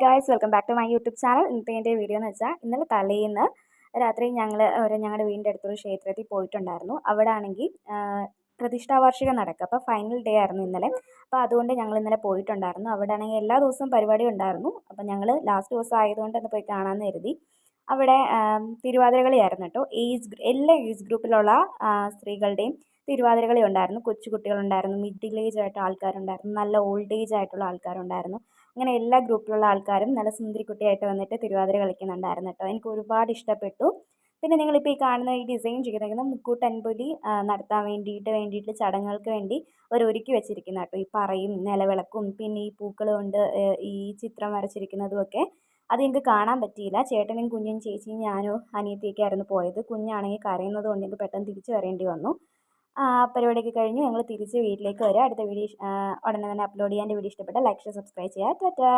Guys, welcome back to my YouTube channel. ഇന്നത്തെ എൻ്റെ video എന്ന് വെച്ചാൽ ഇന്നലെ തലേന്ന് രാത്രി ഞങ്ങളുടെ വീടിൻ്റെ അടുത്തൊരു ക്ഷേത്രത്തിൽ പോയിട്ടുണ്ടായിരുന്നു. അവിടെ ആണെങ്കിൽ പ്രതിഷ്ഠാ വാർഷികം നടക്കുക. അപ്പോൾ ഫൈനൽ ഡേ ആയിരുന്നു ഇന്നലെ. അപ്പോൾ അതുകൊണ്ട് ഞങ്ങൾ ഇന്നലെ പോയിട്ടുണ്ടായിരുന്നു. അവിടെ ആണെങ്കിൽ എല്ലാ ദിവസവും പരിപാടി ഉണ്ടായിരുന്നു. അപ്പോൾ ഞങ്ങൾ ലാസ്റ്റ് ദിവസം ആയതുകൊണ്ട് ഒന്ന് പോയി കാണാമെന്ന് കരുതി. അവിടെ തിരുവാതിരകളിയായിരുന്നു കേട്ടോ. എല്ലാ ഏജ് ഗ്രൂപ്പിലുള്ള സ്ത്രീകളുടെയും തിരുവാതിരകളി ഉണ്ടായിരുന്നു. കൊച്ചു കുട്ടികളുണ്ടായിരുന്നു, മിഡിൽ ഏജ് ആയിട്ട് ആൾക്കാരുണ്ടായിരുന്നു, നല്ല ഓൾഡ് ഏജ് ആയിട്ടുള്ള ആൾക്കാരുണ്ടായിരുന്നു. അങ്ങനെ എല്ലാ ഗ്രൂപ്പിലുള്ള ആൾക്കാരും നല്ല സുന്ദരിക്കുട്ടിയായിട്ട് വന്നിട്ട് തിരുവാതിര കളിക്കുന്നുണ്ടായിരുന്നു കേട്ടോ. എനിക്ക് ഒരുപാട് ഇഷ്ടപ്പെട്ടു. പിന്നെ നിങ്ങളിപ്പോൾ ഈ കാണുന്ന ഈ ഡിസൈൻ ചെയ്തിരിക്കുന്ന മുക്കൂട്ടൻപുലി നടത്താൻ വേണ്ടിയിട്ട് ചടങ്ങുകൾക്ക് വേണ്ടി അവർ ഒരുക്കി വെച്ചിരിക്കുന്ന കേട്ടോ. ഈ പറയും നിലവിളക്കും പിന്നെ ഈ പൂക്കൾ കൊണ്ട് ഈ ചിത്രം വരച്ചിരിക്കുന്നതും ഒക്കെ അത് എനിക്ക് കാണാൻ പറ്റിയില്ല. ചേട്ടനും കുഞ്ഞും ചേച്ചിയും ഞാനും അനിയത്തിയൊക്കെ ആയിരുന്നു പോയത്. കുഞ്ഞാണെങ്കിൽ കരയുന്നത് കൊണ്ട് എനിക്ക് പെട്ടെന്ന് തിരിച്ചു വരേണ്ടി വന്നു. പരിപാടിയൊക്കെ കഴിഞ്ഞ് ഞങ്ങൾ തിരിച്ച് വീട്ടിലേക്ക് വരിക. അടുത്ത വീഡിയോ ഉടനെ തന്നെ അപ്ലോഡ് ചെയ്യാൻ. എൻ്റെ വീഡിയോ ഇഷ്ടപ്പെട്ടാൽ ലൈക്ക്, ഷെയർ, സബ്സ്ക്രൈബ് ചെയ്യുക. ടാറ്റാ.